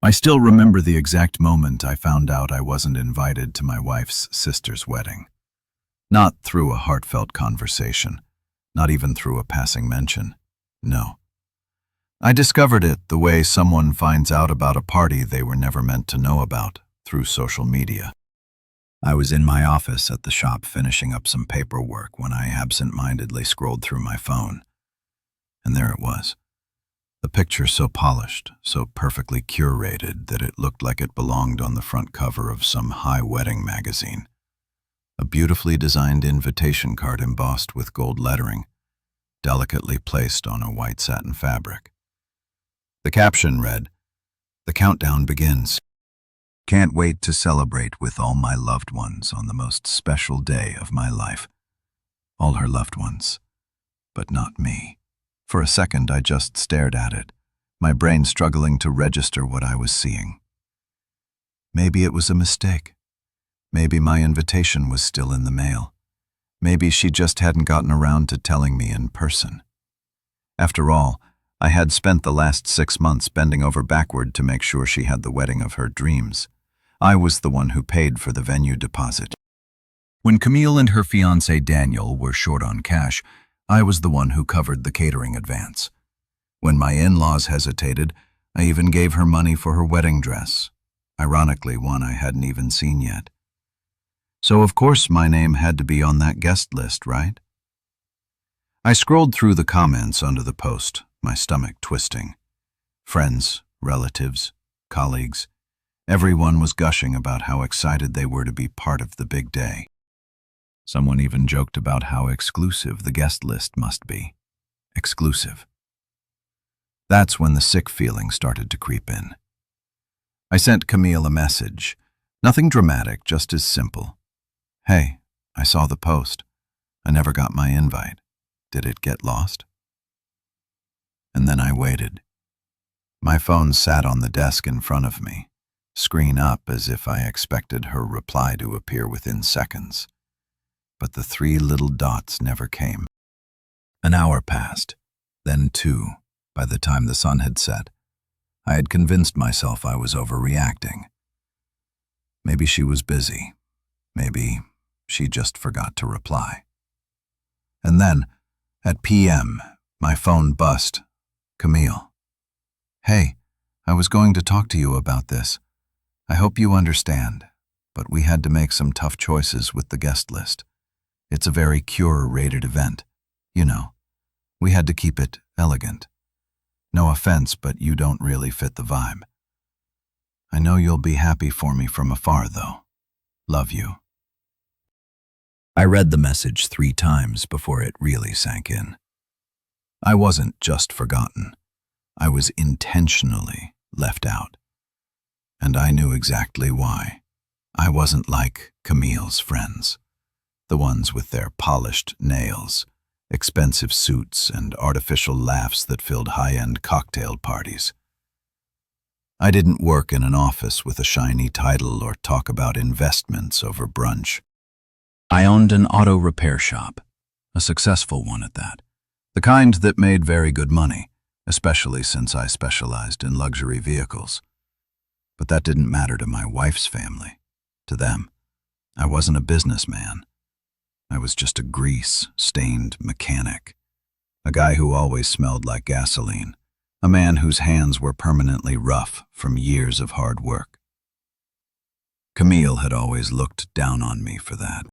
I still remember the exact moment I found out I wasn't invited to my wife's sister's wedding. Not through a heartfelt conversation, not even through a passing mention. No. I discovered it the way someone finds out about a party they were never meant to know about, through social media. I was in my office at the shop finishing up some paperwork when I absent-mindedly scrolled through my phone. And there it was. The picture so polished, so perfectly curated that it looked like it belonged on the front cover of some high wedding magazine. A beautifully designed invitation card embossed with gold lettering, delicately placed on a white satin fabric. The caption read, "The countdown begins. Can't wait to celebrate with all my loved ones on the most special day of my life." All her loved ones, but not me. For a second, I just stared at it, my brain struggling to register what I was seeing. Maybe it was a mistake. Maybe my invitation was still in the mail. Maybe she just hadn't gotten around to telling me in person. After all, I had spent the last 6 months bending over backward to make sure she had the wedding of her dreams. I was the one who paid for the venue deposit. When Camille and her fiancé Daniel were short on cash, I was the one who covered the catering advance. When my in-laws hesitated, I even gave her money for her wedding dress, ironically one I hadn't even seen yet. So of course my name had to be on that guest list, right? I scrolled through the comments under the post, my stomach twisting. Friends, relatives, colleagues, everyone was gushing about how excited they were to be part of the big day. Someone even joked about how exclusive the guest list must be. Exclusive. That's when the sick feeling started to creep in. I sent Camille a message. Nothing dramatic, just as simple. "Hey, I saw the post. I never got my invite. Did it get lost?" And then I waited. My phone sat on the desk in front of me, screen up as if I expected her reply to appear within seconds. But the 3 little dots never came. An hour passed, then 2. By the time the sun had set, I had convinced myself I was overreacting. Maybe she was busy. Maybe she just forgot to reply. And then, at PM, my phone buzzed. "Camille. Hey, I was going to talk to you about this. I hope you understand, but we had to make some tough choices with the guest list. It's a very curated event. You know, we had to keep it elegant. No offense, but you don't really fit the vibe. I know you'll be happy for me from afar, though. Love you." I read the message 3 times before it really sank in. I wasn't just forgotten. I was intentionally left out. And I knew exactly why. I wasn't like Camille's friends. The ones with their polished nails, expensive suits, and artificial laughs that filled high-end cocktail parties. I didn't work in an office with a shiny title or talk about investments over brunch. I owned an auto repair shop, a successful one at that, the kind that made very good money, especially since I specialized in luxury vehicles. But that didn't matter to my wife's family. To them, I wasn't a businessman. I was just a grease-stained mechanic, a guy who always smelled like gasoline, a man whose hands were permanently rough from years of hard work. Camille had always looked down on me for that.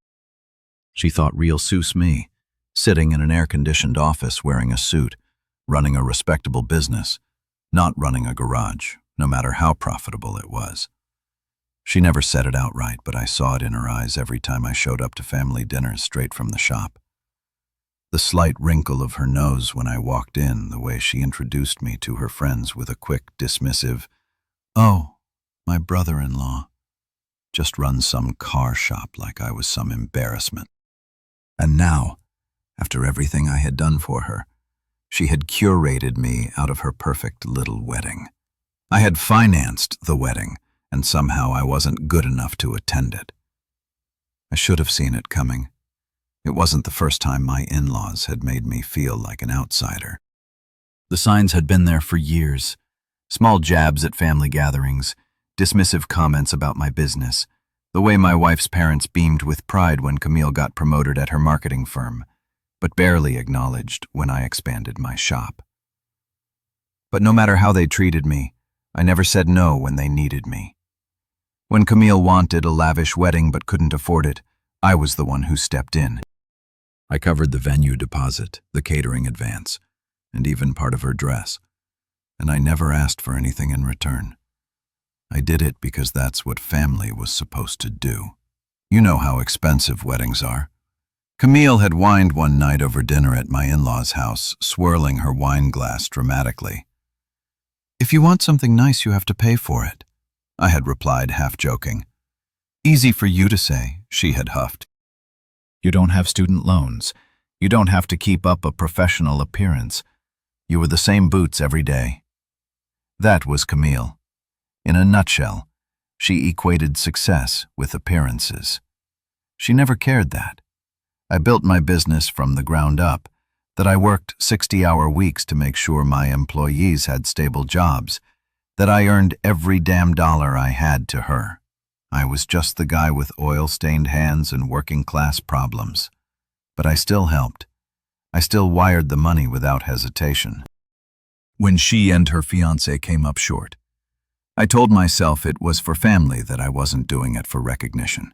She thought real Seuss me, sitting in an air-conditioned office wearing a suit, running a respectable business, not running a garage, no matter how profitable it was. She never said it outright, but I saw it in her eyes every time I showed up to family dinners straight from the shop. The slight wrinkle of her nose when I walked in, the way she introduced me to her friends with a quick, dismissive, "Oh, my brother-in-law," just runs some car shop like I was some embarrassment. And now, after everything I had done for her, she had curated me out of her perfect little wedding. I had financed the wedding, and somehow I wasn't good enough to attend it. I should have seen it coming. It wasn't the first time my in-laws had made me feel like an outsider. The signs had been there for years. Small jabs at family gatherings, dismissive comments about my business, the way my wife's parents beamed with pride when Camille got promoted at her marketing firm, but barely acknowledged when I expanded my shop. But no matter how they treated me, I never said no when they needed me. When Camille wanted a lavish wedding but couldn't afford it, I was the one who stepped in. I covered the venue deposit, the catering advance, and even part of her dress, and I never asked for anything in return. I did it because that's what family was supposed to do. You know how expensive weddings are. Camille had whined one night over dinner at my in-laws' house, swirling her wine glass dramatically. "If you want something nice, you have to pay for it," I had replied, half joking. "Easy for you to say," she had huffed. "You don't have student loans. You don't have to keep up a professional appearance. You wear the same boots every day." That was Camille. In a nutshell, she equated success with appearances. She never cared that. I built my business from the ground up, that I worked 60-hour weeks to make sure my employees had stable jobs, that I earned every damn dollar I had to her. I was just the guy with oil-stained hands and working-class problems. But I still helped. I still wired the money without hesitation. When she and her fiancé came up short, I told myself it was for family, that I wasn't doing it for recognition.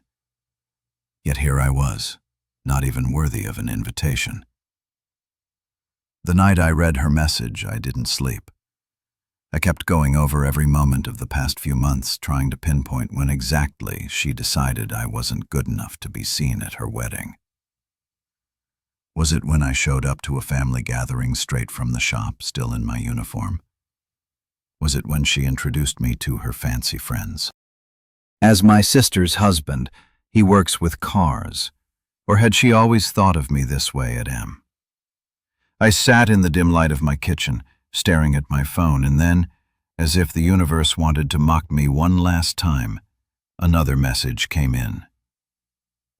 Yet here I was, not even worthy of an invitation. The night I read her message, I didn't sleep. I kept going over every moment of the past few months, trying to pinpoint when exactly she decided I wasn't good enough to be seen at her wedding. Was it when I showed up to a family gathering straight from the shop, still in my uniform? Was it when she introduced me to her fancy friends? As my sister's husband, he works with cars. Or had she always thought of me this way at M? I sat in the dim light of my kitchen, staring at my phone, and then, as if the universe wanted to mock me one last time, another message came in.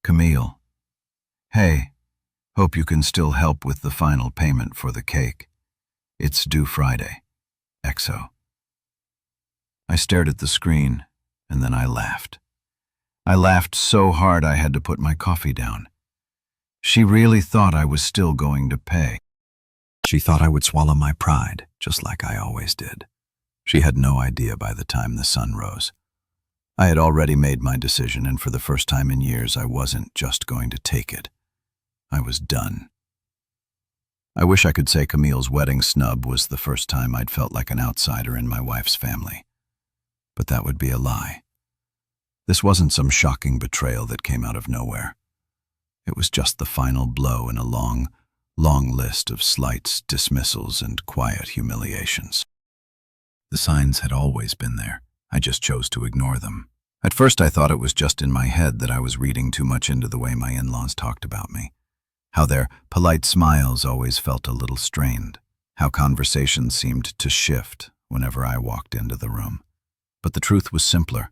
"Camille. Hey, hope you can still help with the final payment for the cake. It's due Friday. XO." I stared at the screen, and then I laughed. I laughed so hard I had to put my coffee down. She really thought I was still going to pay. She thought I would swallow my pride, just like I always did. She had no idea by the time the sun rose. I had already made my decision, and for the first time in years, I wasn't just going to take it. I was done. I wish I could say Camille's wedding snub was the first time I'd felt like an outsider in my wife's family. But that would be a lie. This wasn't some shocking betrayal that came out of nowhere. It was just the final blow in a long list of slights, dismissals, and quiet humiliations. The signs had always been there. I just chose to ignore them. At first I thought it was just in my head, that I was reading too much into the way my in-laws talked about me. How their polite smiles always felt a little strained. How conversations seemed to shift whenever I walked into the room. But the truth was simpler.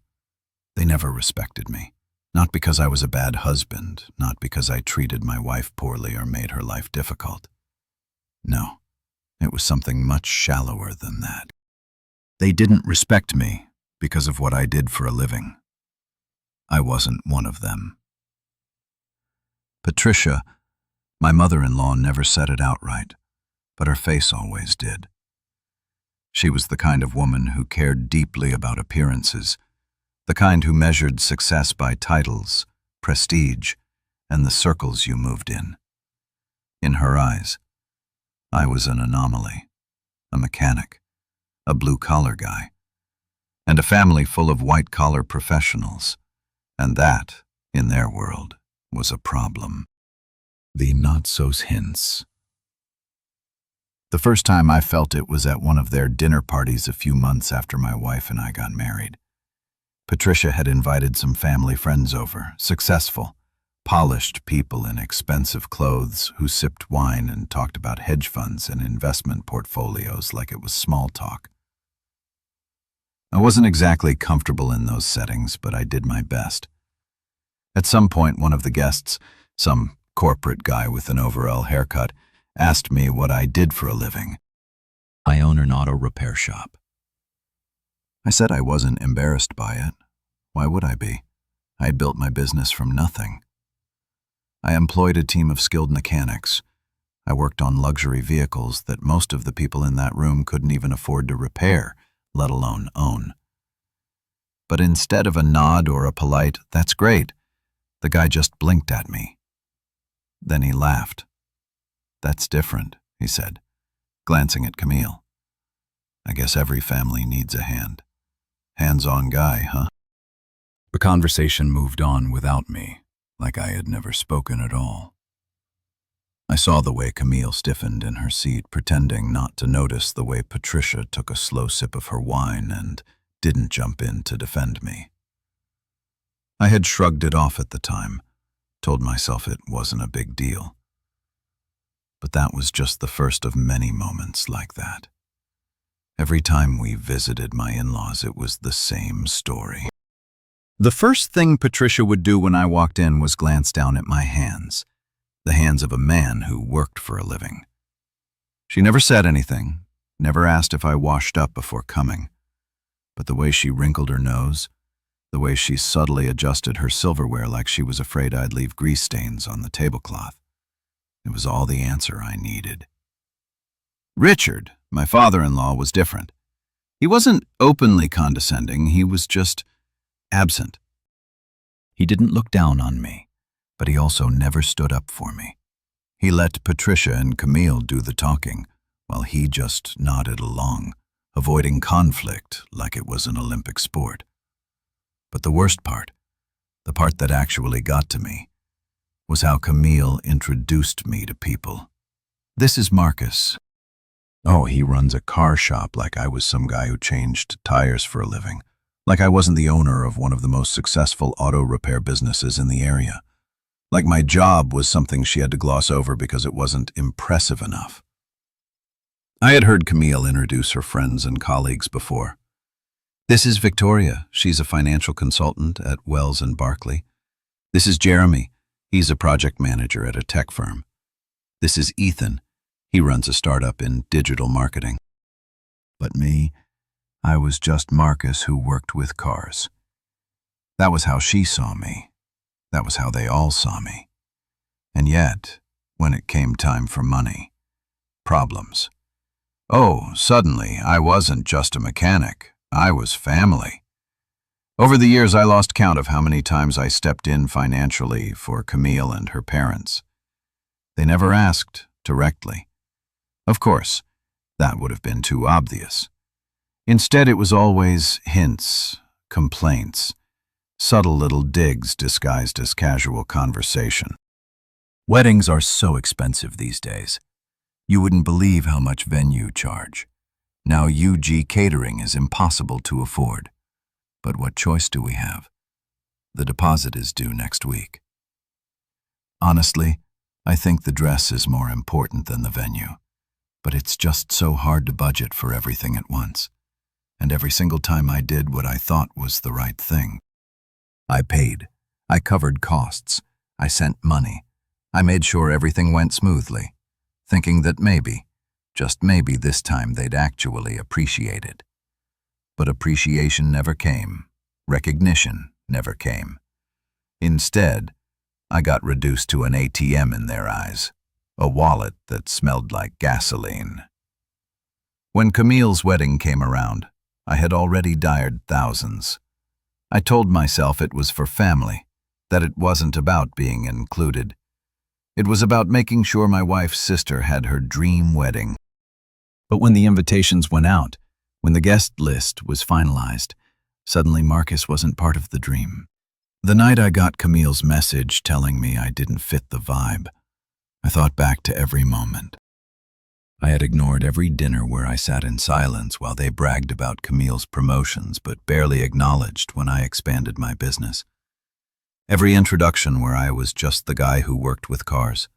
They never respected me. Not because I was a bad husband, not because I treated my wife poorly or made her life difficult. No, it was something much shallower than that. They didn't respect me because of what I did for a living. I wasn't one of them. Patricia, my mother-in-law, never said it outright, but her face always did. She was the kind of woman who cared deeply about appearances, the kind who measured success by titles, prestige, and the circles you moved in. In her eyes, I was an anomaly, a mechanic, a blue-collar guy, and a family full of white-collar professionals, and that, in their world, was a problem. The not-so-hints. The first time I felt it was at one of their dinner parties a few months after my wife and I got married. Patricia had invited some family friends over, successful, polished people in expensive clothes who sipped wine and talked about hedge funds and investment portfolios like it was small talk. I wasn't exactly comfortable in those settings, but I did my best. At some point, one of the guests, some corporate guy with an overall haircut, asked me what I did for a living. "I own an auto repair shop." I said I wasn't embarrassed by it. Why would I be? I had built my business from nothing. I employed a team of skilled mechanics. I worked on luxury vehicles that most of the people in that room couldn't even afford to repair, let alone own. But instead of a nod or a polite, "That's great," the guy just blinked at me. Then he laughed. "That's different," he said, glancing at Camille. "I guess every family needs a hand. Hands-on guy, huh?" The conversation moved on without me, like I had never spoken at all. I saw the way Camille stiffened in her seat, pretending not to notice the way Patricia took a slow sip of her wine and didn't jump in to defend me. I had shrugged it off at the time, told myself it wasn't a big deal. But that was just the first of many moments like that. Every time we visited my in-laws, it was the same story. The first thing Patricia would do when I walked in was glance down at my hands, the hands of a man who worked for a living. She never said anything, never asked if I washed up before coming. But the way she wrinkled her nose, the way she subtly adjusted her silverware like she was afraid I'd leave grease stains on the tablecloth, it was all the answer I needed. Richard, my father-in-law, was different. He wasn't openly condescending, he was just absent. He didn't look down on me, but he also never stood up for me. He let Patricia and Camille do the talking, while he just nodded along, avoiding conflict like it was an Olympic sport. But the worst part, the part that actually got to me, was how Camille introduced me to people. "This is Marcus." Oh, he runs a car shop like I was some guy who changed tires for a living, like I wasn't the owner of one of the most successful auto repair businesses in the area, like my job was something she had to gloss over because it wasn't impressive enough. I had heard Camille introduce her friends and colleagues before. "This is Victoria. She's a financial consultant at Wells & Barkley. This is Jeremy. He's a project manager at a tech firm. This is Ethan. He runs a startup in digital marketing." But me, I was just Marcus who worked with cars. That was how she saw me. That was how they all saw me. And yet, when it came time for money, problems. Oh, suddenly, I wasn't just a mechanic. I was family. Over the years, I lost count of how many times I stepped in financially for Camille and her parents. They never asked directly. Of course, that would have been too obvious. Instead, it was always hints, complaints, subtle little digs disguised as casual conversation. Weddings are so expensive these days. You wouldn't believe how much venue charge. Now UG catering is impossible to afford. But what choice do we have? The deposit is due next week. Honestly, I think the dress is more important than the venue. But it's just so hard to budget for everything at once. And every single time I did what I thought was the right thing. I paid. I covered costs. I sent money. I made sure everything went smoothly, thinking that maybe, just maybe this time they'd actually appreciate it. But appreciation never came. Recognition never came. Instead, I got reduced to an ATM in their eyes, a wallet that smelled like gasoline. When Camille's wedding came around, I had already dired thousands. I told myself it was for family, that it wasn't about being included. It was about making sure my wife's sister had her dream wedding. But when the invitations went out, when the guest list was finalized, suddenly Marcus wasn't part of the dream. The night I got Camille's message telling me I didn't fit the vibe, I thought back to every moment. I had ignored every dinner where I sat in silence while they bragged about Camille's promotions but barely acknowledged when I expanded my business. Every introduction where I was just the guy who worked with cars.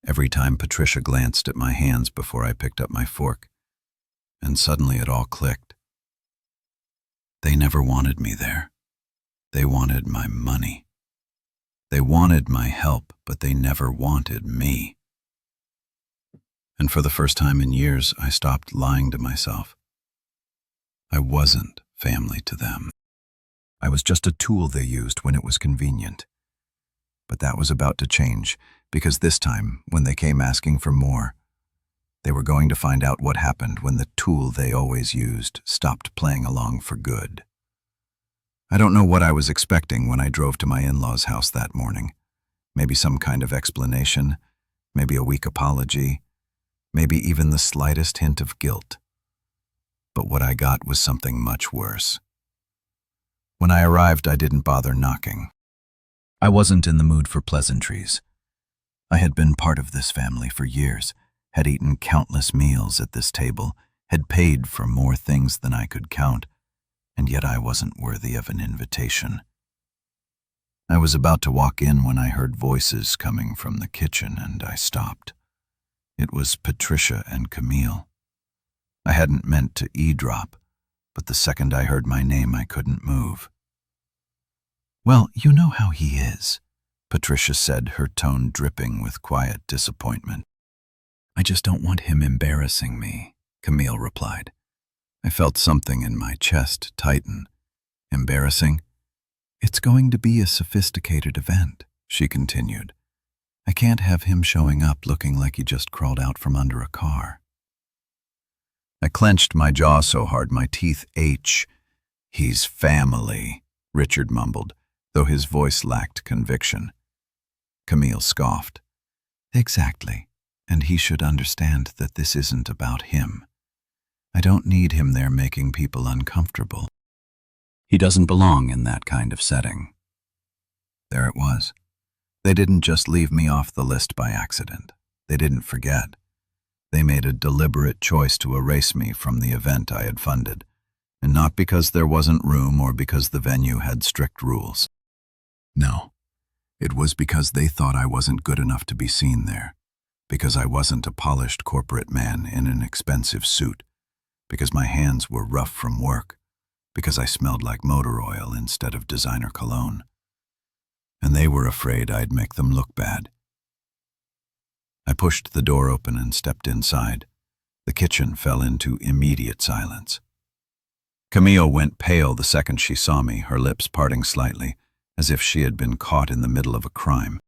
Every time Patricia glanced at my hands before I picked up my fork. And suddenly it all clicked. They never wanted me there. They wanted my money. They wanted my help, but they never wanted me. And for the first time in years, I stopped lying to myself. I wasn't family to them. I was just a tool they used when it was convenient. But that was about to change, because this time, when they came asking for more, they were going to find out what happened when the tool they always used stopped playing along for good. I don't know what I was expecting when I drove to my in-laws' house that morning. Maybe some kind of explanation, maybe a weak apology, maybe even the slightest hint of guilt. But what I got was something much worse. When I arrived, I didn't bother knocking. I wasn't in the mood for pleasantries. I had been part of this family for years, had eaten countless meals at this table, had paid for more things than I could count, and yet I wasn't worthy of an invitation. I was about to walk in when I heard voices coming from the kitchen, and I stopped. It was Patricia and Camille. I hadn't meant to eavesdrop, but the second I heard my name, I couldn't move. "Well, you know how he is," Patricia said, her tone dripping with quiet disappointment. "I just don't want him embarrassing me," Camille replied. I felt something in my chest tighten. "Embarrassing? It's going to be a sophisticated event," she continued. "I can't have him showing up looking like he just crawled out from under a car." I clenched my jaw so hard my teeth ached. "He's family," Richard mumbled, though his voice lacked conviction. Camille scoffed. "Exactly, and he should understand that this isn't about him. I don't need him there making people uncomfortable. He doesn't belong in that kind of setting." There it was. They didn't just leave me off the list by accident. They didn't forget. They made a deliberate choice to erase me from the event I had funded, and not because there wasn't room or because the venue had strict rules. No, it was because they thought I wasn't good enough to be seen there, because I wasn't a polished corporate man in an expensive suit, because my hands were rough from work, because I smelled like motor oil instead of designer cologne. And they were afraid I'd make them look bad. I pushed the door open and stepped inside. The kitchen fell into immediate silence. Camille went pale the second she saw me, her lips parting slightly, as if she had been caught in the middle of a crime.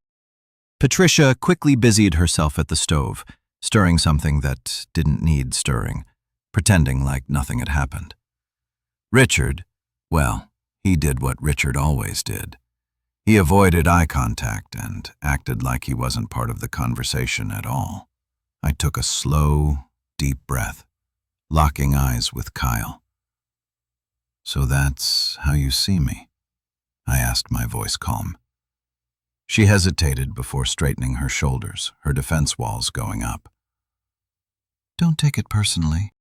Patricia quickly busied herself at the stove, stirring something that didn't need stirring, pretending like nothing had happened. Richard, well, he did what Richard always did. He avoided eye contact and acted like he wasn't part of the conversation at all. I took a slow, deep breath, locking eyes with Kyle. "So that's how you see me?" I asked, my voice calm. She hesitated before straightening her shoulders, her defense walls going up. "Don't take it personally.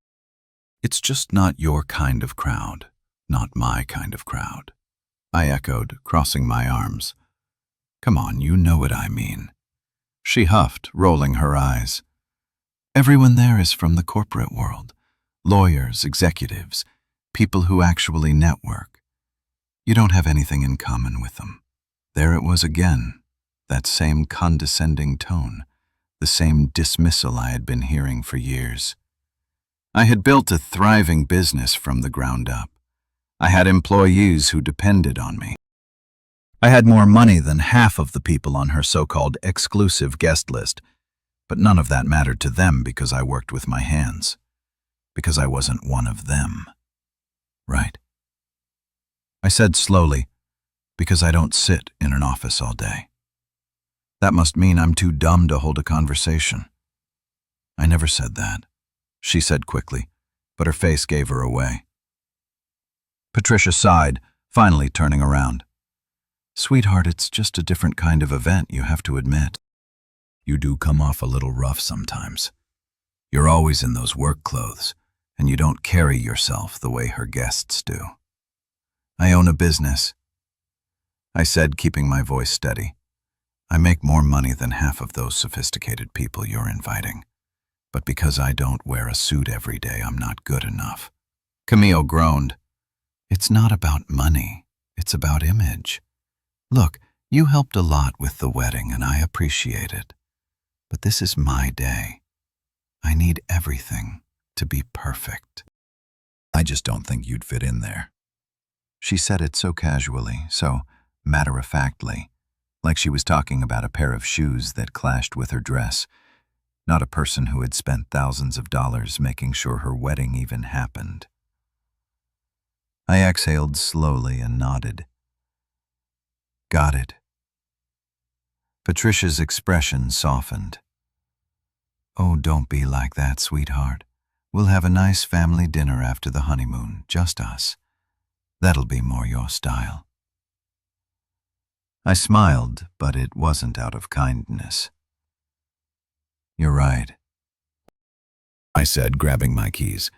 It's just not your kind of crowd, not my kind of crowd," I echoed, crossing my arms. "Come on, you know what I mean." She huffed, rolling her eyes. "Everyone there is from the corporate world. Lawyers, executives, people who actually network. You don't have anything in common with them." There it was again, that same condescending tone, the same dismissal I had been hearing for years. I had built a thriving business from the ground up. I had employees who depended on me. I had more money than half of the people on her so-called exclusive guest list, but none of that mattered to them because I worked with my hands, because I wasn't one of them. Right? I said slowly, "Because I don't sit in an office all day. That must mean I'm too dumb to hold a conversation." "I never said that," she said quickly, but her face gave her away. Patricia sighed, finally turning around. "Sweetheart, it's just a different kind of event, you have to admit. You do come off a little rough sometimes. You're always in those work clothes, and you don't carry yourself the way her guests do." "I own a business," I said, keeping my voice steady. "I make more money than half of those sophisticated people you're inviting. But because I don't wear a suit every day, I'm not good enough." Camille groaned. "It's not about money. It's about image. Look, you helped a lot with the wedding, and I appreciate it. But this is my day. I need everything to be perfect." "I just don't think you'd fit in there," She said it so casually, so matter-of-factly, like she was talking about a pair of shoes that clashed with her dress, not a person who had spent thousands of dollars making sure her wedding even happened. I exhaled slowly and nodded. Got it. Patricia's expression softened. Oh, don't be like that, sweetheart. We'll have a nice family dinner after the honeymoon, just us. That'll be more your style. I smiled, but it wasn't out of kindness. You're right, I said, grabbing my keys.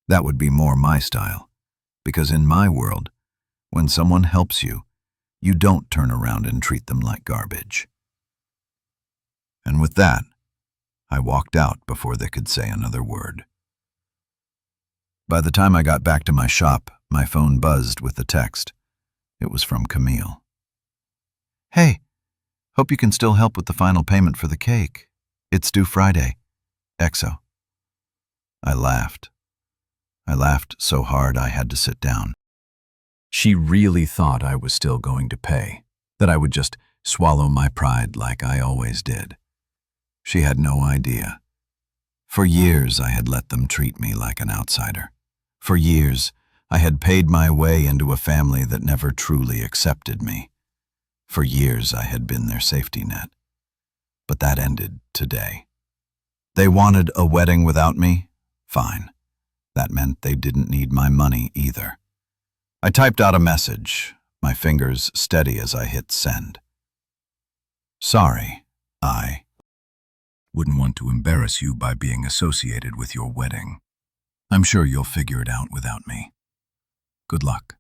That would be more my style, because in my world, when someone helps you, you don't turn around and treat them like garbage. And with that, I walked out before they could say another word. By the time I got back to my shop, my phone buzzed with a text. It was from Camille. Hey, hope you can still help with the final payment for the cake. It's due Friday. EXO. I laughed. I laughed so hard I had to sit down. She really thought I was still going to pay, that I would just swallow my pride like I always did. She had no idea. For years I had let them treat me like an outsider. For years I had paid my way into a family that never truly accepted me. For years I had been their safety net. But that ended today. They wanted a wedding without me? Fine. That meant they didn't need my money either. I typed out a message, my fingers steady as I hit send. Sorry, I wouldn't want to embarrass you by being associated with your wedding. I'm sure you'll figure it out without me. Good luck.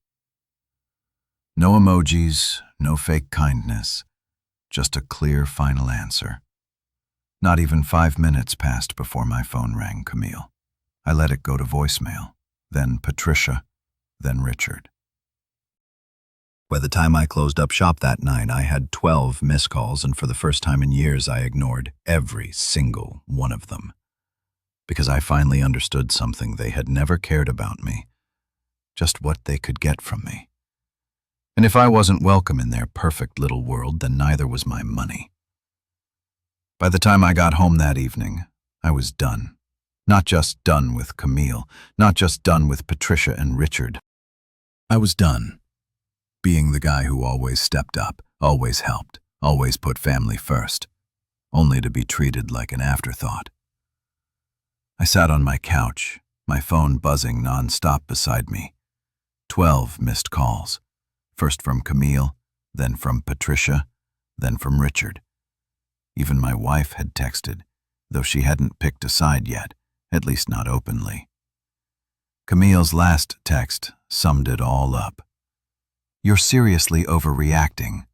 No emojis, no fake kindness, just a clear final answer. Not even 5 minutes passed before my phone rang Camille. I let it go to voicemail, then Patricia, then Richard. By the time I closed up shop that night, I had 12 missed calls, and for the first time in years, I ignored every single one of them. Because I finally understood something: they had never cared about me, just what they could get from me. And if I wasn't welcome in their perfect little world, then neither was my money. By the time I got home that evening, I was done. Not just done with Camille, not just done with Patricia and Richard. I was done being the guy who always stepped up, always helped, always put family first, only to be treated like an afterthought. I sat on my couch, my phone buzzing non-stop beside me. 12 missed calls, first from Camille, then from Patricia, then from Richard. Even my wife had texted, though she hadn't picked a side yet, at least not openly. Camille's last text summed it all up. You're seriously overreacting.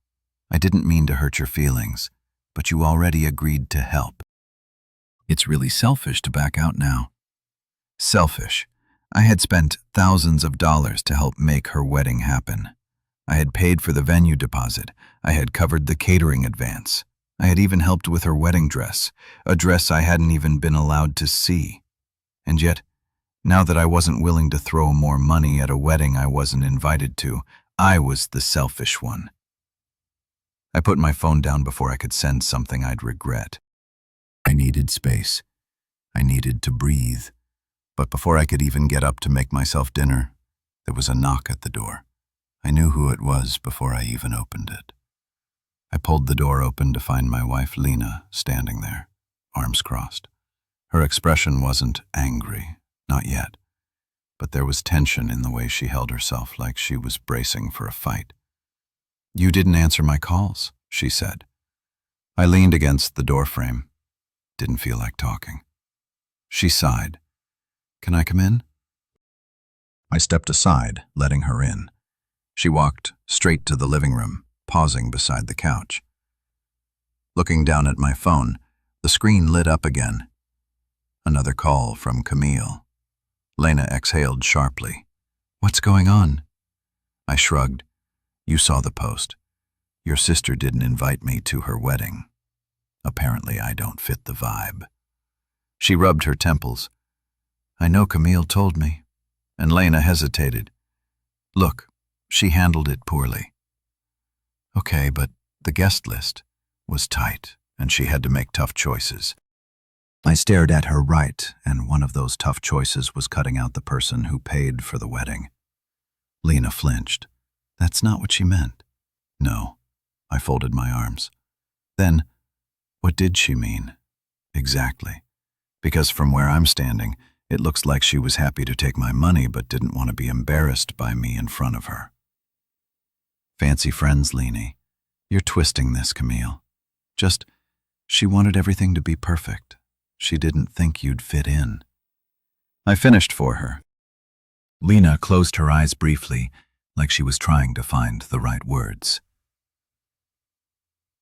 I didn't mean to hurt your feelings, but you already agreed to help. It's really selfish to back out now. Selfish. I had spent thousands of dollars to help make her wedding happen. I had paid for the venue deposit. I had covered the catering advance. I had even helped with her wedding dress, a dress I hadn't even been allowed to see. And yet, now that I wasn't willing to throw more money at a wedding I wasn't invited to, I was the selfish one. I put my phone down before I could send something I'd regret. I needed space. I needed to breathe. But before I could even get up to make myself dinner, there was a knock at the door. I knew who it was before I even opened it. I pulled the door open to find my wife Lena standing there, arms crossed. Her expression wasn't angry, not yet, but there was tension in the way she held herself, like she was bracing for a fight. You didn't answer my calls, she said. I leaned against the doorframe. Didn't feel like talking. She sighed. Can I come in? I stepped aside, letting her in. She walked straight to the living room, pausing beside the couch. Looking down at my phone, the screen lit up again. Another call from Camille. Lena exhaled sharply. What's going on? I shrugged. You saw the post. Your sister didn't invite me to her wedding. Apparently I don't fit the vibe. She rubbed her temples. I know Camille told me. And Lena hesitated. Look, She handled it poorly. Okay, but the guest list was tight, and she had to make tough choices. I stared at her right, and one of those tough choices was cutting out the person who paid for the wedding. Lena flinched. That's not what she meant. No. I folded my arms. Then, what did she mean? Exactly. Because from where I'm standing, it looks like she was happy to take my money but didn't want to be embarrassed by me in front of her. Fancy friends, Leni. You're twisting this, Camille. She wanted everything to be perfect. She didn't think you'd fit in. I finished for her. Lena closed her eyes briefly, like she was trying to find the right words.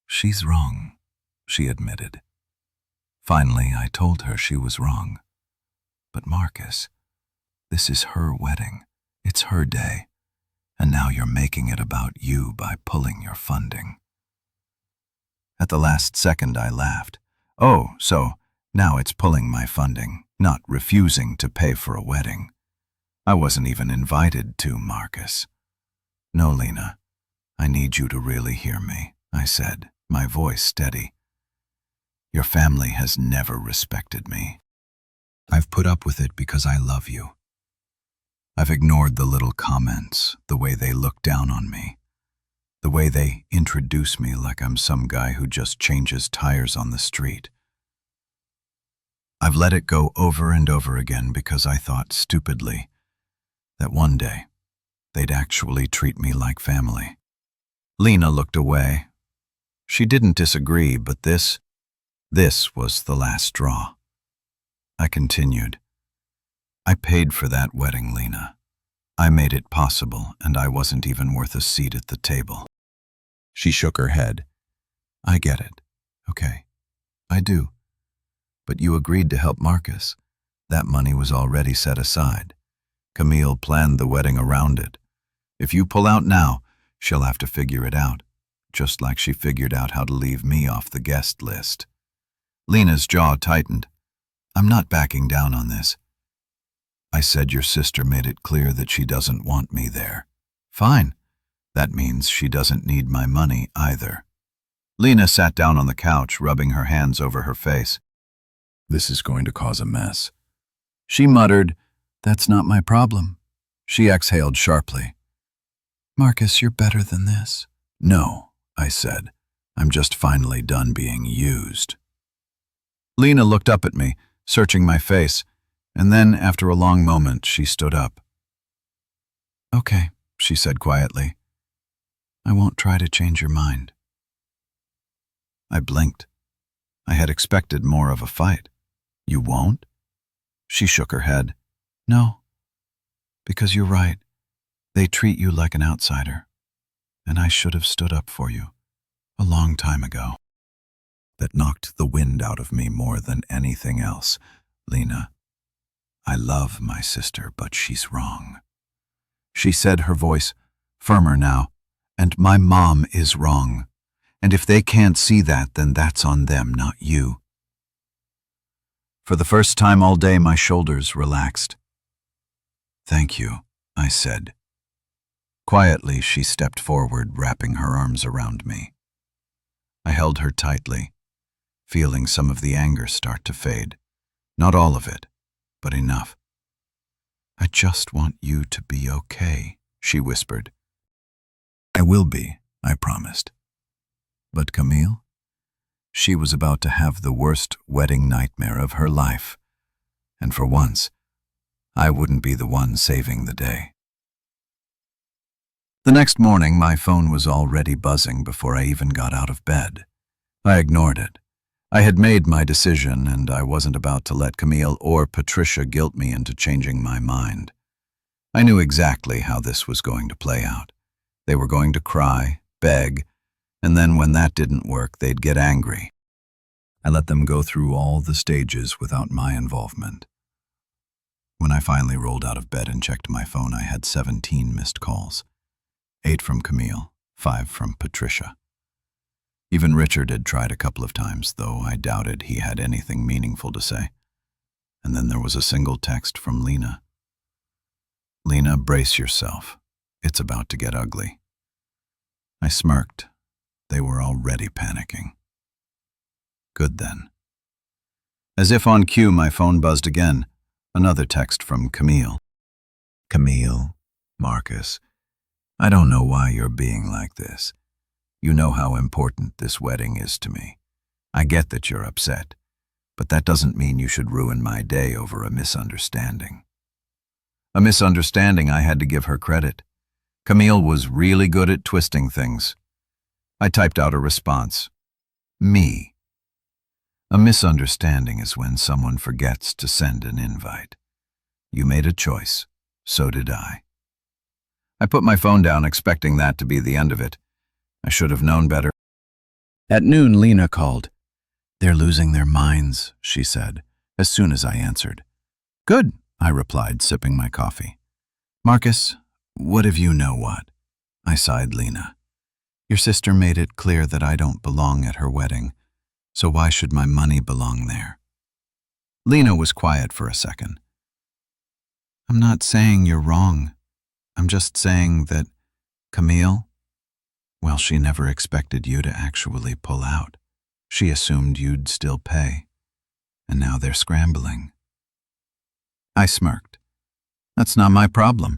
She's wrong, she admitted. Finally, I told her she was wrong. But Marcus, this is her wedding. It's her day. And now you're making it about you by pulling your funding. At the last second, I laughed. Oh, so now it's pulling my funding, not refusing to pay for a wedding. I wasn't even invited to, Marcus. No, Lena, I need you to really hear me, I said, my voice steady. Your family has never respected me. I've put up with it because I love you. I've ignored the little comments, the way they look down on me, the way they introduce me like I'm some guy who just changes tires on the street. I've let it go over and over again because I thought stupidly that one day they'd actually treat me like family. Lena looked away. She didn't disagree, but this was the last straw. I continued. I paid for that wedding, Lena. I made it possible, and I wasn't even worth a seat at the table. She shook her head. I get it. Okay, I do. But you agreed to help Marcus. That money was already set aside. Camille planned the wedding around it. If you pull out now, she'll have to figure it out, just like she figured out how to leave me off the guest list. Lena's jaw tightened. I'm not backing down on this. I said your sister made it clear that she doesn't want me there. Fine. That means she doesn't need my money either. Lena sat down on the couch, rubbing her hands over her face. This is going to cause a mess. She muttered, That's not my problem. She exhaled sharply. Marcus, you're better than this. No, I said. I'm just finally done being used. Lena looked up at me, searching my face, and then, after a long moment, she stood up. Okay, she said quietly. I won't try to change your mind. I blinked. I had expected more of a fight. You won't? She shook her head. No, because you're right. They treat you like an outsider, and I should have stood up for you a long time ago. That knocked the wind out of me more than anything else. Lena, I love my sister, but she's wrong. She said, her voice firmer now, and my mom is wrong. And if they can't see that, then that's on them, not you. For the first time all day, my shoulders relaxed. Thank you, I said. Quietly, she stepped forward, wrapping her arms around me. I held her tightly, feeling some of the anger start to fade. Not all of it, but enough. I just want you to be okay, she whispered. I will be, I promised. But Camille? She was about to have the worst wedding nightmare of her life. And for once, I wouldn't be the one saving the day. The next morning, my phone was already buzzing before I even got out of bed. I ignored it. I had made my decision, and I wasn't about to let Camille or Patricia guilt me into changing my mind. I knew exactly how this was going to play out. They were going to cry, beg, and then when that didn't work, they'd get angry. I let them go through all the stages without my involvement. When I finally rolled out of bed and checked my phone, I had 17 missed calls. 8 from Camille, 5 from Patricia. Even Richard had tried a couple of times, though I doubted he had anything meaningful to say. And then there was a single text from Lena. Lena, brace yourself. It's about to get ugly. I smirked. They were already panicking. Good then. As if on cue, my phone buzzed again. Another text from Camille. Camille, Marcus, I don't know why you're being like this. You know how important this wedding is to me. I get that you're upset, but that doesn't mean you should ruin my day over a misunderstanding. A misunderstanding, I had to give her credit. Camille was really good at twisting things. I typed out a response. Me. A misunderstanding is when someone forgets to send an invite. You made a choice. So did I. I put my phone down, expecting that to be the end of it. I should have known better. At noon, Lena called. They're losing their minds, she said, as soon as I answered. Good, I replied, sipping my coffee. Marcus, what if you know what? I sighed Lena. Your sister made it clear that I don't belong at her wedding, so why should my money belong there? Lena was quiet for a second. I'm not saying you're wrong. I'm just saying that, Camille, well, she never expected you to actually pull out. She assumed you'd still pay. And now they're scrambling. I smirked. That's not my problem.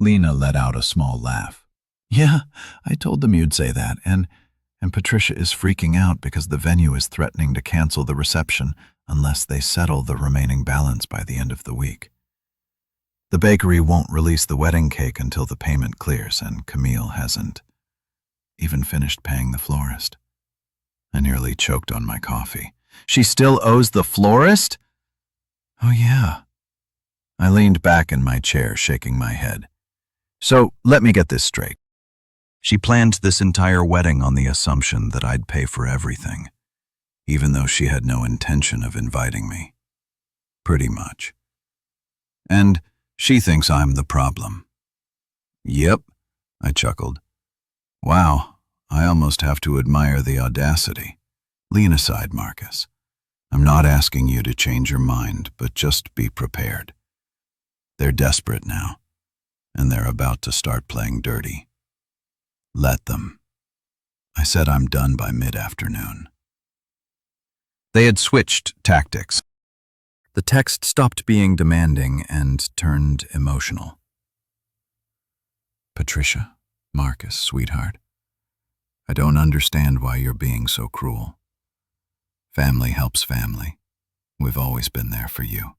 Lena let out a small laugh. Yeah, I told them you'd say that, and Patricia is freaking out because the venue is threatening to cancel the reception unless they settle the remaining balance by the end of the week. The bakery won't release the wedding cake until the payment clears, and Camille hasn't even finished paying the florist. I nearly choked on my coffee. She still owes the florist? Oh, yeah. I leaned back in my chair, shaking my head. So, let me get this straight. She planned this entire wedding on the assumption that I'd pay for everything, even though she had no intention of inviting me. Pretty much. And she thinks I'm the problem. Yep, I chuckled. Wow, I almost have to admire the audacity. Lean aside, Marcus. I'm not asking you to change your mind, but just be prepared. They're desperate now, and they're about to start playing dirty. Let them. I said I'm done by mid-afternoon. They had switched tactics. The text stopped being demanding and turned emotional. Patricia, Marcus, sweetheart, I don't understand why you're being so cruel. Family helps family. We've always been there for you.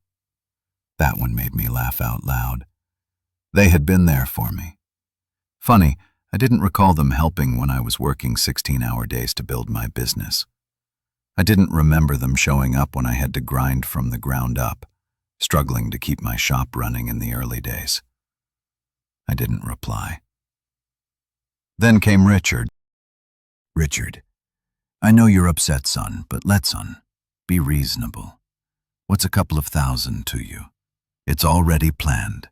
That one made me laugh out loud. They had been there for me. Funny, I didn't recall them helping when I was working 16-hour days to build my business. I didn't remember them showing up when I had to grind from the ground up, struggling to keep my shop running in the early days. I didn't reply. Then came Richard. Richard, I know you're upset, son, but son, be reasonable. What's a couple of $1,000 to you? It's already planned.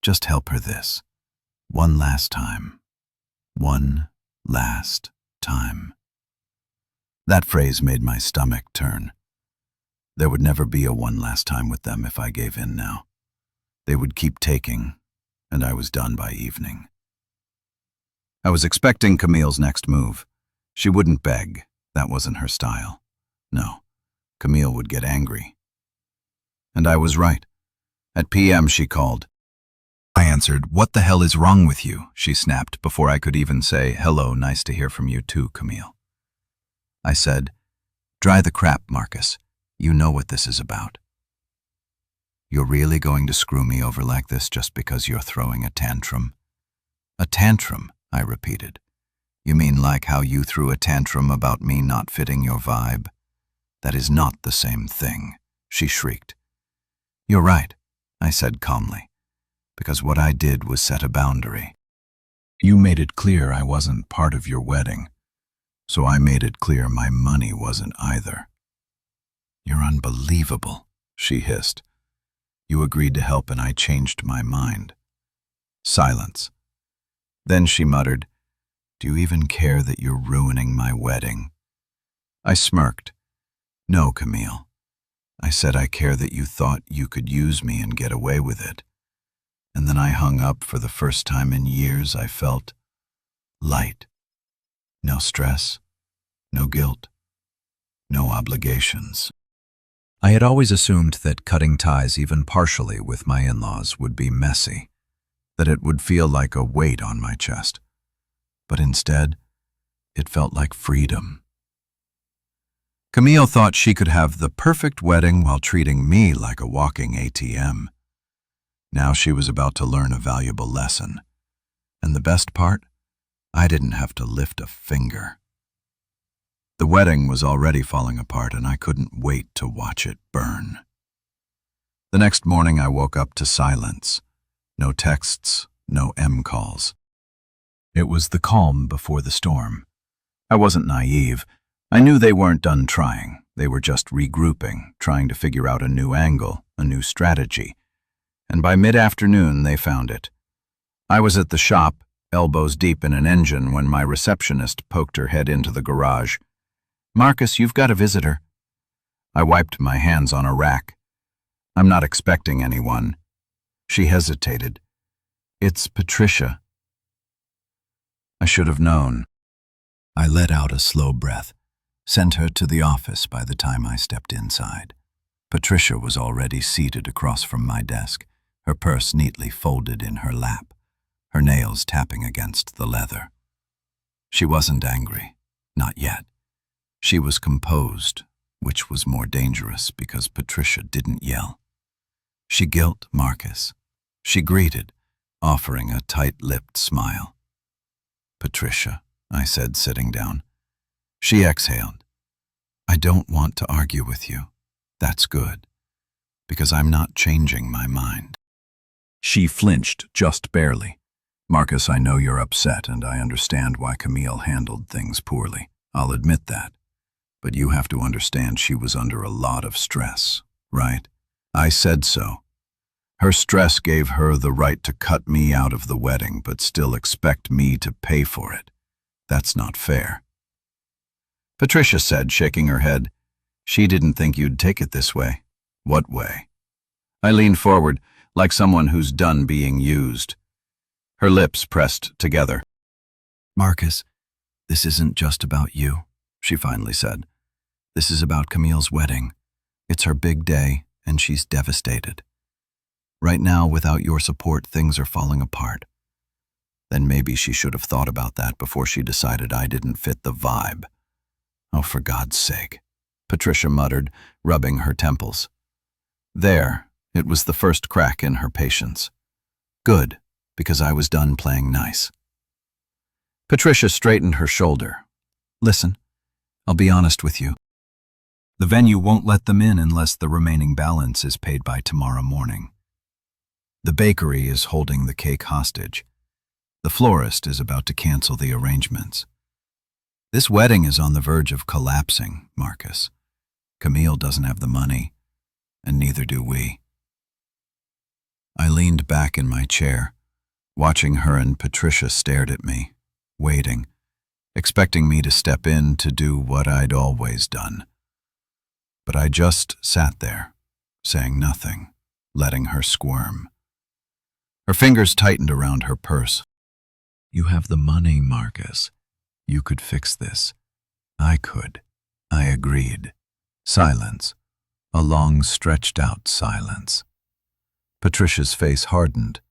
Just help her this. One last time. One last time. That phrase made my stomach turn. There would never be a one last time with them if I gave in now. They would keep taking, and I was done by evening. I was expecting Camille's next move. She wouldn't beg. That wasn't her style. No, Camille would get angry. And I was right. At PM, she called. I answered, "What the hell is wrong with you?" she snapped before I could even say, "Hello, nice to hear from you too, Camille." I said, "Dry the crap, Marcus. You know what this is about." You're really going to screw me over like this just because you're throwing a tantrum? A tantrum, I repeated. You mean like how you threw a tantrum about me not fitting your vibe? That is not the same thing, she shrieked. You're right, I said calmly, because what I did was set a boundary. You made it clear I wasn't part of your wedding, so I made it clear my money wasn't either. You're unbelievable, she hissed. You agreed to help and I changed my mind. Silence. Then she muttered, "Do you even care that you're ruining my wedding?" I smirked. No, Camille. I said I care that you thought you could use me and get away with it. And then I hung up. For the first time in years, I felt light. No stress, no guilt, no obligations. I had always assumed that cutting ties even partially with my in-laws would be messy, that it would feel like a weight on my chest. But instead, it felt like freedom. Camille thought she could have the perfect wedding while treating me like a walking ATM. Now she was about to learn a valuable lesson. And the best part? I didn't have to lift a finger. The wedding was already falling apart, and I couldn't wait to watch it burn. The next morning I woke up to silence. No texts, no calls. It was the calm before the storm. I wasn't naive. I knew they weren't done trying. They were just regrouping, trying to figure out a new angle, a new strategy. And by mid-afternoon they found it. I was at the shop, elbows deep in an engine, when my receptionist poked her head into the garage. "Marcus, you've got a visitor." I wiped my hands on a rack. "I'm not expecting anyone." She hesitated. "It's Patricia." I should have known. I let out a slow breath, sent her to the office by the time I stepped inside. Patricia was already seated across from my desk, her purse neatly folded in her lap, her nails tapping against the leather. She wasn't angry, not yet. She was composed, which was more dangerous because Patricia didn't yell. She guilt Marcus. She greeted, offering a tight-lipped smile. "Patricia," I said, sitting down. She exhaled. "I don't want to argue with you. That's good, because I'm not changing my mind." She flinched just barely. "Marcus, I know you're upset, and I understand why Camille handled things poorly. I'll admit that. But you have to understand she was under a lot of stress, right?" I said so. Her stress gave her the right to cut me out of the wedding, but still expect me to pay for it. That's not fair. Patricia said, shaking her head, "She didn't think you'd take it this way." "What way?" I leaned forward, like someone who's done being used. Her lips pressed together. "Marcus, this isn't just about you," she finally said. "This is about Camille's wedding. It's her big day, and she's devastated. Right now, without your support, things are falling apart." Then maybe she should have thought about that before she decided I didn't fit the vibe. "Oh, for God's sake," Patricia muttered, rubbing her temples. There, it was the first crack in her patience. Good, because I was done playing nice. Patricia straightened her shoulder. "Listen, I'll be honest with you. The venue won't let them in unless the remaining balance is paid by tomorrow morning. The bakery is holding the cake hostage. The florist is about to cancel the arrangements. This wedding is on the verge of collapsing, Marcus. Camille doesn't have the money, and neither do we." I leaned back in my chair, watching her, and Patricia stared at me, waiting, expecting me to step in to do what I'd always done. But I just sat there, saying nothing, letting her squirm. Her fingers tightened around her purse. "You have the money, Marcus. You could fix this." "I could." I agreed. Silence. A long, stretched-out silence. Patricia's face hardened.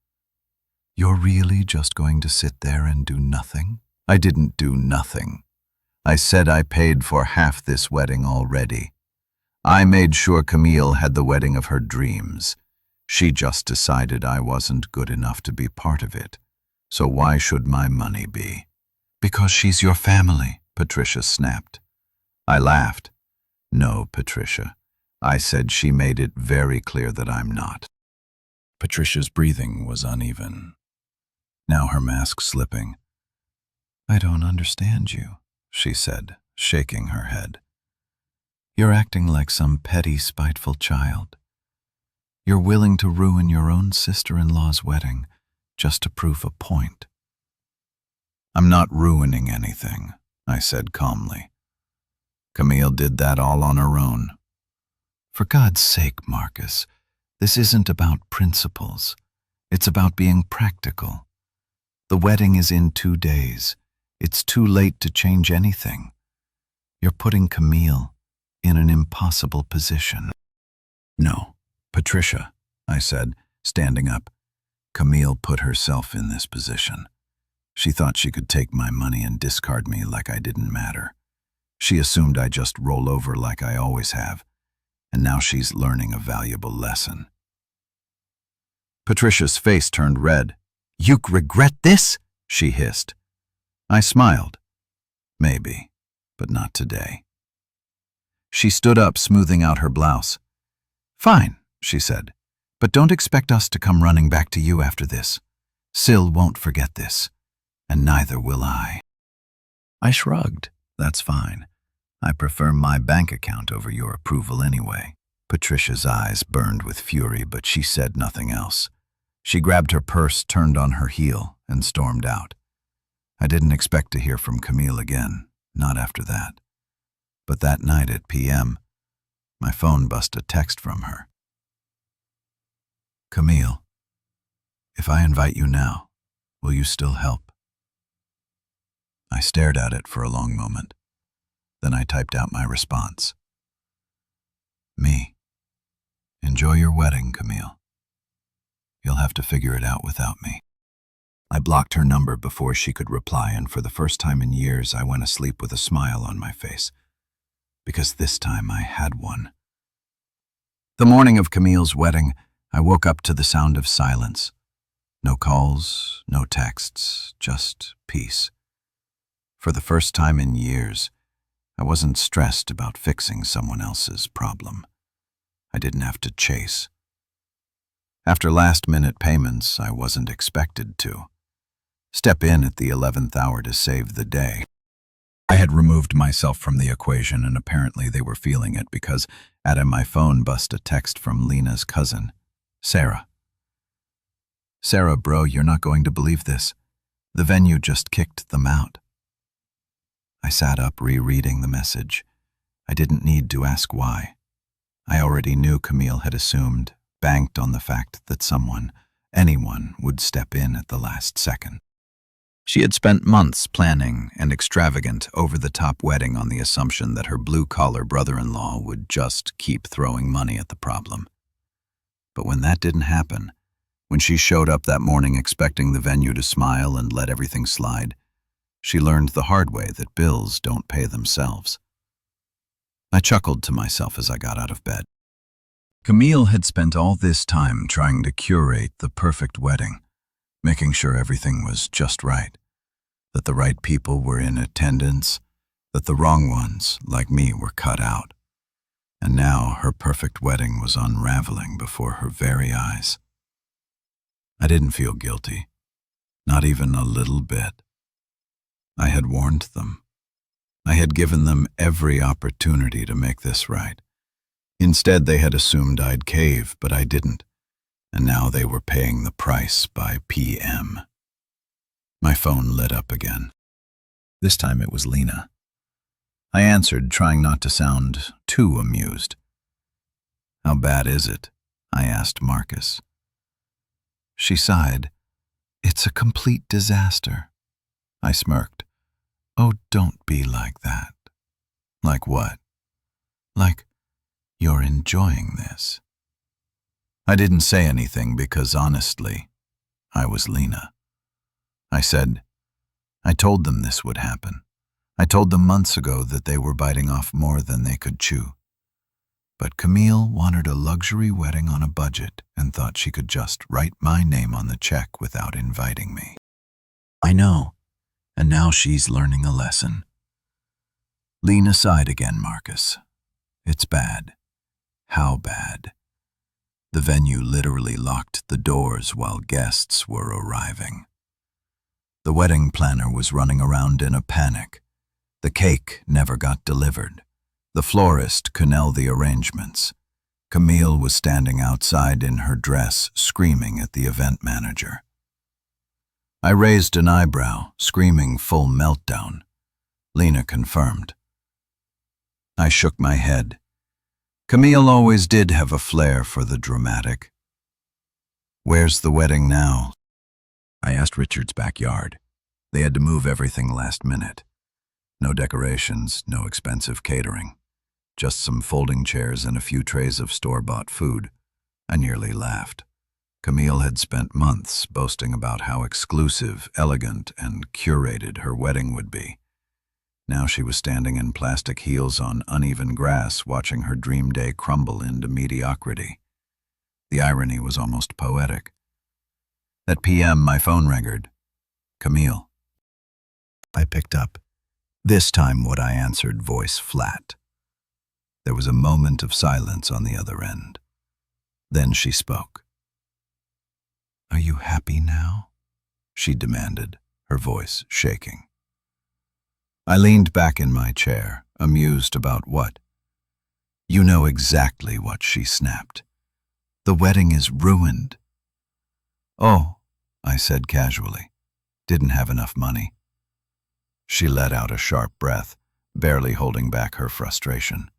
"You're really just going to sit there and do nothing?" "I didn't do nothing. I said I paid for half this wedding already. I made sure Camille had the wedding of her dreams. She just decided I wasn't good enough to be part of it. So why should my money be?" "Because she's your family," Patricia snapped. I laughed. "No, Patricia. I said she made it very clear that I'm not." Patricia's breathing was uneven. Now her mask slipping. "I don't understand you," she said, shaking her head. "You're acting like some petty, spiteful child. You're willing to ruin your own sister-in-law's wedding just to prove a point." "I'm not ruining anything," I said calmly. "Camille did that all on her own." "For God's sake, Marcus, this isn't about principles. It's about being practical. The wedding is in 2 days. It's too late to change anything. You're putting Camille in an impossible position. No, Patricia, I said, standing up. Camille put herself in this position. She thought she could take my money and discard me like I didn't matter. She assumed I'd just roll over like I always have, and now she's learning a valuable lesson. Patricia's face turned red. "You regret this?" she hissed. I smiled. Maybe, but not today. She stood up, smoothing out her blouse. "Fine," she said, "but don't expect us to come running back to you after this. Syl won't forget this, and neither will I." I shrugged. "That's fine. I prefer my bank account over your approval anyway." Patricia's eyes burned with fury, but she said nothing else. She grabbed her purse, turned on her heel, and stormed out. I didn't expect to hear from Camille again, not after that. But that night at p.m., my phone buzzed a text from her. "Camille, if I invite you now, will you still help?" I stared at it for a long moment. Then I typed out my response. "Me. Enjoy your wedding, Camille. You'll have to figure it out without me." I blocked her number before she could reply, and for the first time in years I went asleep with a smile on my face. Because this time I had one. The morning of Camille's wedding, I woke up to the sound of silence. No calls, no texts, just peace. For the first time in years, I wasn't stressed about fixing someone else's problem. I didn't have to chase. After last-minute payments, I wasn't expected to step in at the 11th hour to save the day. I had removed myself from the equation, and apparently they were feeling it because at my phone buzzed a text from Lena's cousin, Sarah. "Sarah, bro, you're not going to believe this. The venue just kicked them out." I sat up, rereading the message. I didn't need to ask why. I already knew Camille had assumed, banked on the fact that someone, anyone, would step in at the last second. She had spent months planning an extravagant, over-the-top wedding on the assumption that her blue-collar brother-in-law would just keep throwing money at the problem. But when that didn't happen, when she showed up that morning expecting the venue to smile and let everything slide, she learned the hard way that bills don't pay themselves. I chuckled to myself as I got out of bed. Camille had spent all this time trying to curate the perfect wedding, making sure everything was just right, that the right people were in attendance, that the wrong ones, like me, were cut out. And now her perfect wedding was unraveling before her very eyes. I didn't feel guilty, not even a little bit. I had warned them. I had given them every opportunity to make this right. Instead, they had assumed I'd cave, but I didn't, and now they were paying the price by p.m. My phone lit up again. This time it was Lena. I answered, trying not to sound too amused. "How bad is it?" I asked Marcus. She sighed. "It's a complete disaster." I smirked. "Oh, don't be like that." "Like what?" "Like you're enjoying this." I didn't say anything because, honestly, I was Lena. I said, "I told them this would happen. I told them months ago that they were biting off more than they could chew. But Camille wanted a luxury wedding on a budget and thought she could just write my name on the check without inviting me." "I know. And now she's learning a lesson." Lena sighed again, Marcus. "It's bad." "How bad?" The venue literally locked the doors while guests were arriving. The wedding planner was running around in a panic. The cake never got delivered. The florist cannelled the arrangements. Camille was standing outside in her dress, screaming at the event manager. I raised an eyebrow, screaming full meltdown. Lena confirmed. I shook my head. Camille always did have a flair for the dramatic. Where's the wedding now? I asked Richard's backyard. They had to move everything last minute. No decorations, no expensive catering. Just some folding chairs and a few trays of store-bought food. I nearly laughed. Camille had spent months boasting about how exclusive, elegant, and curated her wedding would be. Now she was standing in plastic heels on uneven grass, watching her dream day crumble into mediocrity. The irony was almost poetic. At PM, my phone rang. Camille. I picked up. This time what I answered, voice flat. There was a moment of silence on the other end. Then she spoke. "Are you happy now?" she demanded, her voice shaking. I leaned back in my chair, amused about what? "You know exactly what," she snapped. "The wedding is ruined." "Oh," I said casually. "Didn't have enough money." She let out a sharp breath, barely holding back her frustration.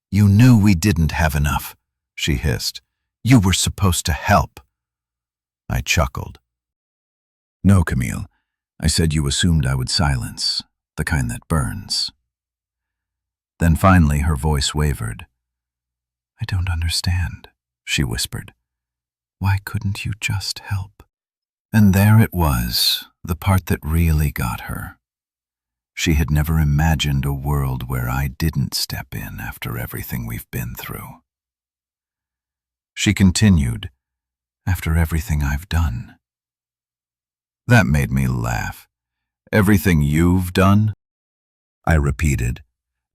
"You knew we didn't have enough," she hissed. "You were supposed to help." I chuckled. "No, Camille. I said you assumed I would silence, the kind that burns." Then finally her voice wavered. "I don't understand," she whispered. "Why couldn't you just help?" And there it was, the part that really got her. She had never imagined a world where I didn't step in after everything we've been through. She continued, "After everything I've done." That made me laugh. "Everything you've done?" I repeated,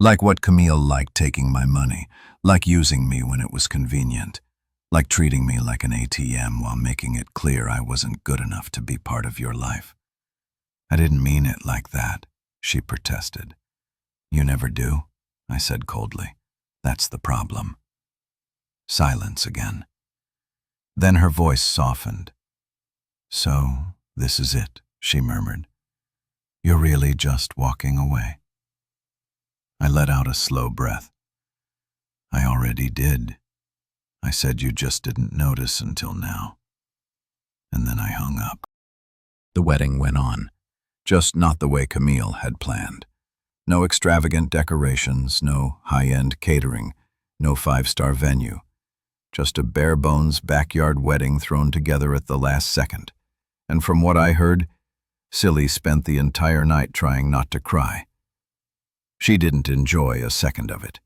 like what Camille liked taking my money, like using me when it was convenient, like treating me like an ATM while making it clear I wasn't good enough to be part of your life. "I didn't mean it like that," she protested. "You never do," I said coldly. "That's the problem." Silence again. Then her voice softened. "So, this is it," she murmured. "You're really just walking away?" I let out a slow breath. "I already did. I said you just didn't notice until now." And then I hung up. The wedding went on, just not the way Camille had planned. No extravagant decorations, no high-end catering, no five-star venue. Just a bare-bones backyard wedding thrown together at the last second. And from what I heard, Silly spent the entire night trying not to cry. She didn't enjoy a second of it.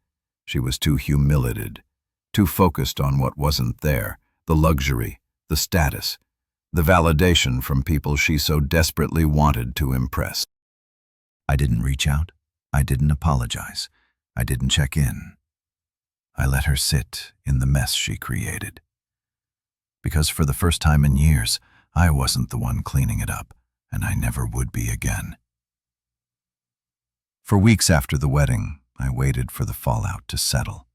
She was too humiliated, too focused on what wasn't there, the luxury, the status, the validation from people she so desperately wanted to impress. I didn't reach out. I didn't apologize. I didn't check in. I let her sit in the mess she created. Because for the first time in years, I wasn't the one cleaning it up, and I never would be again. For weeks after the wedding, I waited for the fallout to settle.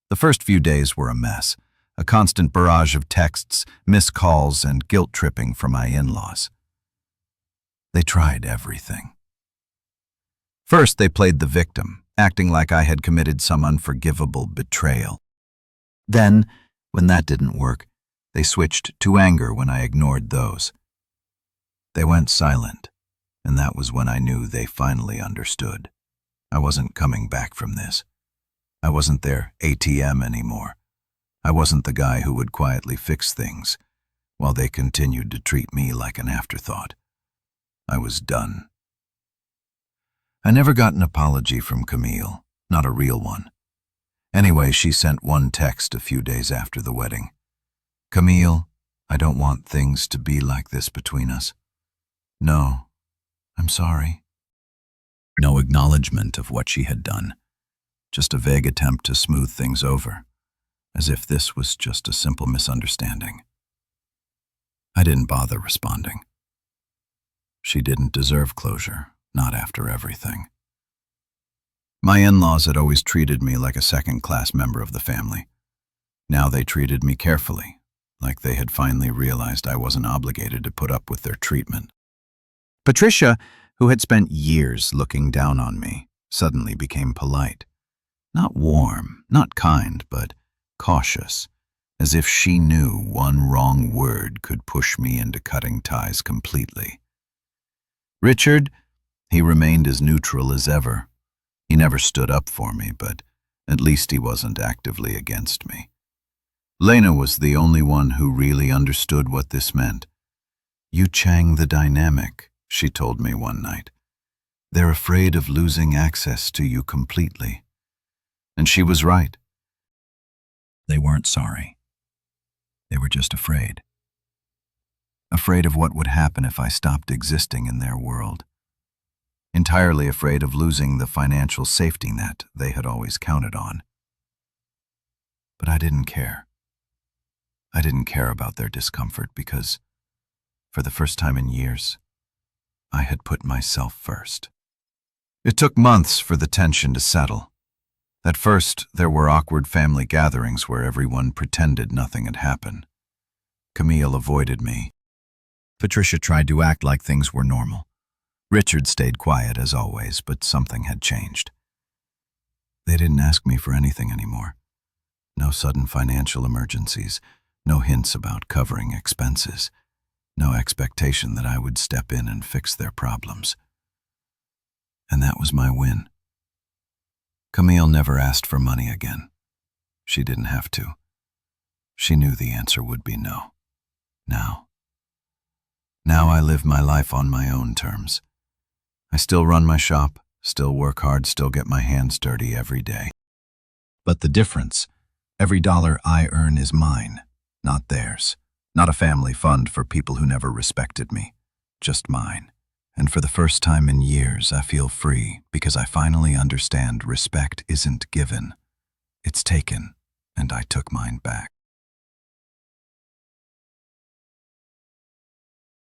The first few days were a mess, a constant barrage of texts, missed calls, and guilt-tripping from my in-laws. They tried everything. First, they played the victim, acting like I had committed some unforgivable betrayal. Then, when that didn't work, they switched to anger when I ignored those. They went silent, and that was when I knew they finally understood. I wasn't coming back from this. I wasn't their ATM anymore. I wasn't the guy who would quietly fix things, while they continued to treat me like an afterthought. I was done. I never got an apology from Camille, not a real one. Anyway, she sent one text a few days after the wedding. "Camille, I don't want things to be like this between us." "No, I'm sorry." No acknowledgement of what she had done, just a vague attempt to smooth things over, as if this was just a simple misunderstanding. I didn't bother responding. She didn't deserve closure, not after everything. My in-laws had always treated me like a second-class member of the family. Now they treated me carefully, like they had finally realized I wasn't obligated to put up with their treatment. Patricia, who had spent years looking down on me, suddenly became polite. Not warm, not kind, but cautious, as if she knew one wrong word could push me into cutting ties completely. Richard, he remained as neutral as ever. He never stood up for me, but at least he wasn't actively against me. Lena was the only one who really understood what this meant. "You Chang the dynamic," she told me one night. "They're afraid of losing access to you completely." And she was right. They weren't sorry. They were just afraid. Afraid of what would happen if I stopped existing in their world. Entirely afraid of losing the financial safety net they had always counted on. But I didn't care. I didn't care about their discomfort because, for the first time in years, I had put myself first. It took months for the tension to settle. At first, there were awkward family gatherings where everyone pretended nothing had happened. Camille avoided me. Patricia tried to act like things were normal. Richard stayed quiet as always, but something had changed. They didn't ask me for anything anymore. No sudden financial emergencies, no hints about covering expenses, no expectation that I would step in and fix their problems. And that was my win. Camille never asked for money again. She didn't have to. She knew the answer would be no. Now I live my life on my own terms. I still run my shop, still work hard, still get my hands dirty every day. But the difference, every dollar I earn is mine, not theirs. Not a family fund for people who never respected me, just mine. And for the first time in years, I feel free because I finally understand respect isn't given, it's taken, and I took mine back.